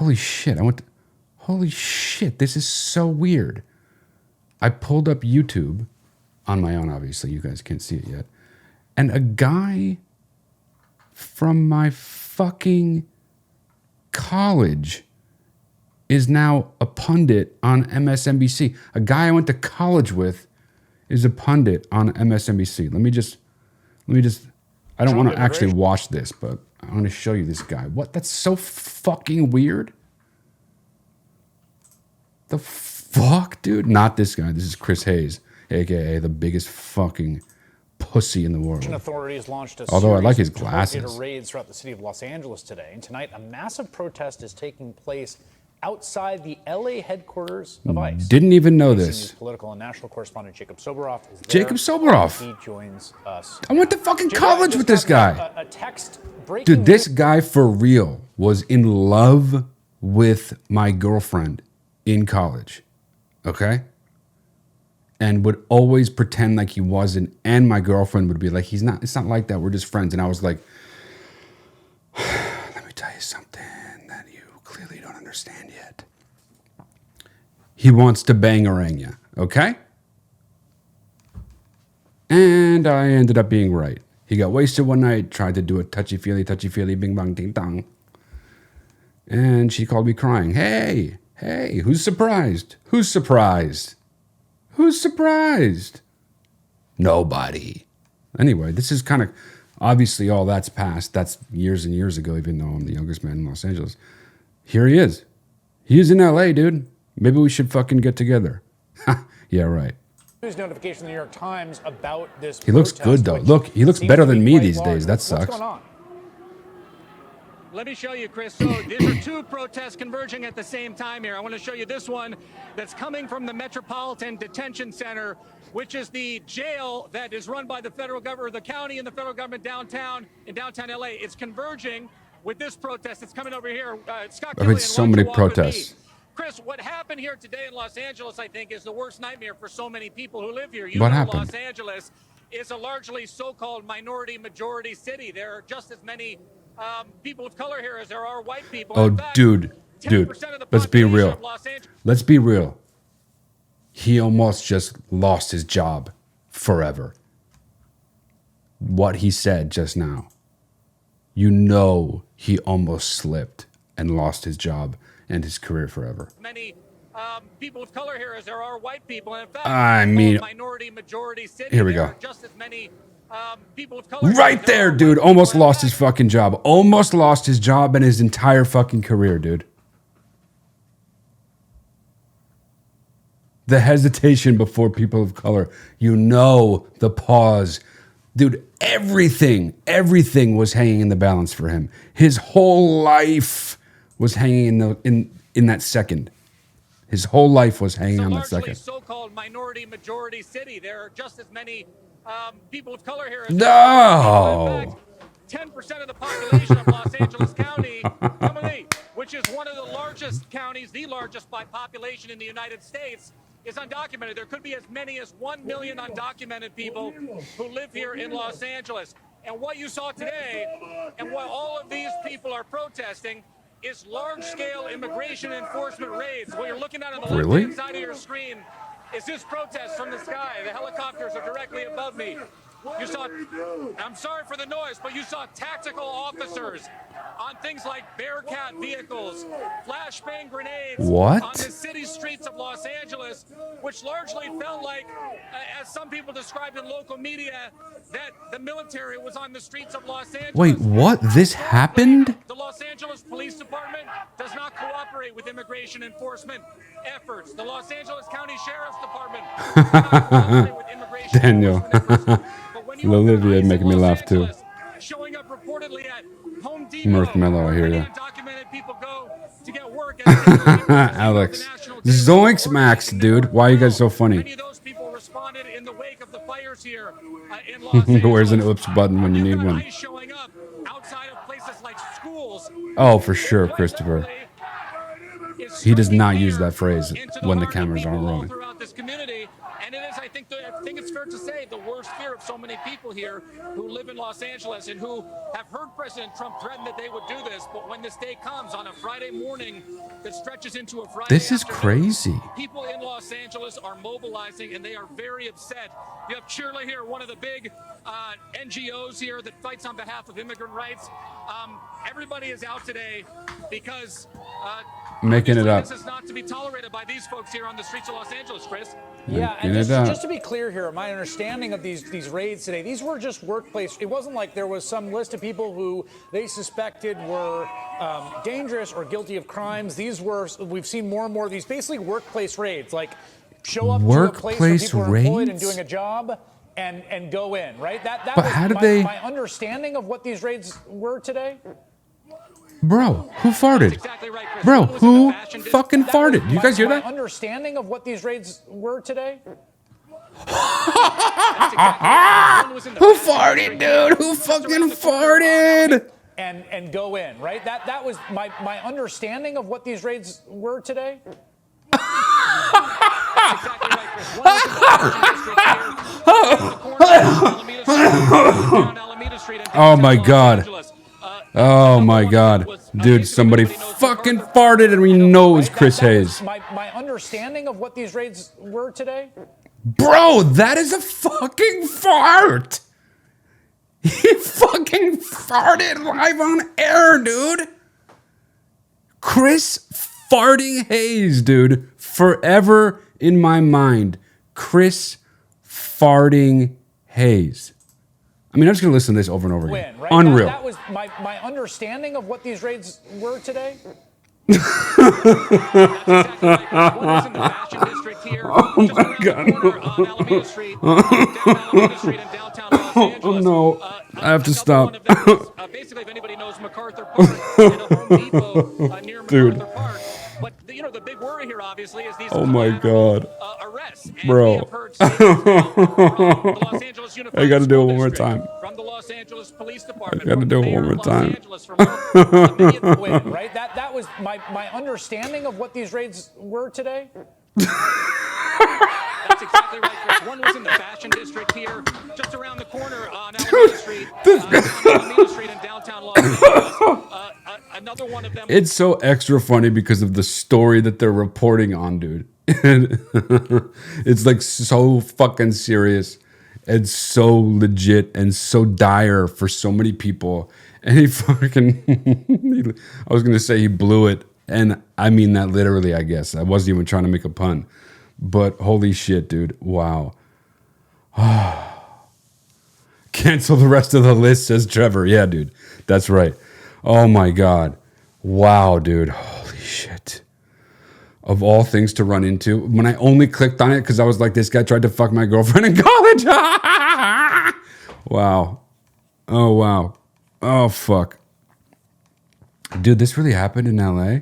Holy shit. Holy shit. This is so weird. I pulled up YouTube on my own, obviously. You guys can't see it yet. And a guy from my fucking college is now a pundit on MSNBC. A guy I went to college with is a pundit on MSNBC. Let me just, I don't want to actually watch this, but I want to show you this guy. What? That's so fucking weird. The fuck, dude? Not this guy. This is Chris Hayes, aka the biggest fucking pussy in the world. Authorities launched a Although I like his glasses. Raids throughout the city of Los Angeles today. And tonight, a massive protest is taking place outside the LA headquarters of ICE. Didn't even know this. Political and national correspondent Jacob Soboroff is there. Jacob Soboroff. He joins us. I went to fucking college with this guy. A text breaking. Dude, this guy for real was in love with my girlfriend in college. Okay? And would always pretend like he wasn't. And my girlfriend would be like, he's not, it's not like that. We're just friends. And I was like, let me tell you something that you clearly don't understand yet. He wants to bang-a-rang you, okay? And I ended up being right. He got wasted one night, tried to do a touchy-feely, bing bang ding dong. And she called me crying. Hey, who's surprised? Who's surprised? Who's surprised? Nobody. Anyway, this is kind of, obviously all that's past. That's years and years ago, even though I'm the youngest man in Los Angeles. Here he is. He is in LA, dude. Maybe we should fucking get together. Yeah, right. News notification in the New York Times about this. He looks good, though. Look, he looks better than me these days. That sucks. What's going on? Let me show you, Chris. So these are two protests converging at the same time here. I want to show you this one that's coming from the Metropolitan Detention Center, which is the jail that is run by the federal government, the county and the federal government downtown in downtown LA. It's converging with this protest that's coming over here. Scott I've had so many protests. Chris, what happened here today in Los Angeles, I think, is the worst nightmare for so many people who live here. What happened? Los Angeles is a largely so-called minority-majority city. There are just as many people of color here as there are white people. Oh, fact, dude, let's be real. Let's be real. He almost just lost his job forever. What he said just now. You know he almost slipped and lost his job and his career forever. Many people of color here as there are white people. In fact, I mean, minority-majority city. Here we go. Just as many people of color. Right there, dude. Almost lost his fucking job. Almost lost his job and his entire fucking career, dude. The hesitation before people of color. You know, the pause. Dude, everything was hanging in the balance for him. His whole life was hanging in that second. His whole life was hanging on that second. So-called minority-majority city. There are just as many people of color here. No. 10% of the population of Los Angeles County, which is one of the largest counties, the largest by population in the United States, is undocumented. There could be as many as 1 million undocumented people who live here in Los Angeles. And what you saw today, and what all of these people are protesting, is large-scale immigration enforcement raids. What you're looking at on the left-hand side of your screen is this protest from the sky. The helicopters are directly above me. You saw, I'm sorry for the noise, but you saw tactical officers on things like Bearcat vehicles, flashbang grenades on the city streets of Los Angeles, which largely felt like, as some people described in local media, that the military was on the streets of Los Angeles. Wait, what? This happened? The Los Angeles Police Department does not cooperate with immigration enforcement efforts. The Los Angeles County Sheriff's Department does not cooperate with immigration enforcement efforts. Olivia making me laugh too. Showing up reportedly at Home Depot. Mirth Mellow, I hear you. Undocumented people go to get work. Alex. Zoinks Max, dude. Why are you guys so funny? Many of those people responded in the wake of the fires here in Los Angeles. Where's an oops button when you need one? Showing up outside of places like schools. Oh, for sure, Christopher. He does not use that phrase when the cameras aren't rolling. Throughout this community, and it is, I think, I think it's fair to say the worst fear of so many people here who live in Los Angeles and who have heard President Trump threaten that they would do this, but when this day comes on a Friday morning that stretches into a Friday This is afternoon, crazy. people in Los Angeles are mobilizing and they are very upset. You have Cheerleader here, one of the big NGOs here that fights on behalf of immigrant rights. Everybody is out today because Making it up. this is not to be tolerated by these folks here on the streets of Los Angeles, Chris. Yeah, Making and it up. just to be clear here, my understanding of these raids today, these were just workplace. It wasn't like there was some list of people who they suspected were dangerous or guilty of crimes. These were, we've seen more and more of these, basically workplace raids, like show up to a place where people are employed and doing a job and go in, right? That But was how did they? my understanding of what these raids were today. Bro, who farted? Exactly right, Chris. Bro, One was in the who fashion district. fucking farted? You guys hear My that? understanding of what these raids were today. That's exactly right. One was in the Who fashion farted, district. dude? Who Just around fucking the corner. farted? And go in, right? That was my understanding of what these raids were today. That's exactly right, Chris. One was in the fashion district here. Around the corner on Alameda Street, down Alameda Street in Oh my Los God. Angeles. Oh my God. Dude, somebody fucking farted and we know it was Chris Hayes. My understanding of what these raids were today. Bro, that is a fucking fart. He fucking farted live on air, dude. Chris farting Hayes, dude. Forever in my mind. Chris farting Hayes. I mean, I'm just going to listen to this over and over again. Right? Unreal. That was my understanding of what these raids were today. That's exactly right, Chris. One was in the fashion district here. Oh Just my around God. the corner on Alameda Street, down Alameda Street in downtown Los Angeles. no. I have to Another stop. one of them was, basically, if anybody knows MacArthur Park and a Home Depot near Dude. MacArthur Park. But the big worry here, obviously, is these Oh my collateral, God. arrests. And Bro. we have heard statements now from the Los Angeles Unified I gotta do it School one more District, time. from the Los Angeles Police Department. I gotta from do the it one mayor more of Los time. Angeles, from many of the Right? That was my understanding of what these raids were today. That's exactly right, Chris. One was in the fashion district here, just around the corner on Alameda Street, Alameda Street in downtown Los Angeles. Another one of them. It's so extra funny because of the story that they're reporting on, dude. It's like so fucking serious and so legit and so dire for so many people. And he fucking, I was going to say he blew it. And I mean that literally, I guess. I wasn't even trying to make a pun. But holy shit, dude. Wow. Cancel the rest of the list, says Trevor. Yeah, dude. That's right. Oh my God. Wow, dude. Holy shit. Of all things to run into, when I only clicked on it because I was like, this guy tried to fuck my girlfriend in college. Wow. Oh, wow. Oh, fuck. Dude, this really happened in LA?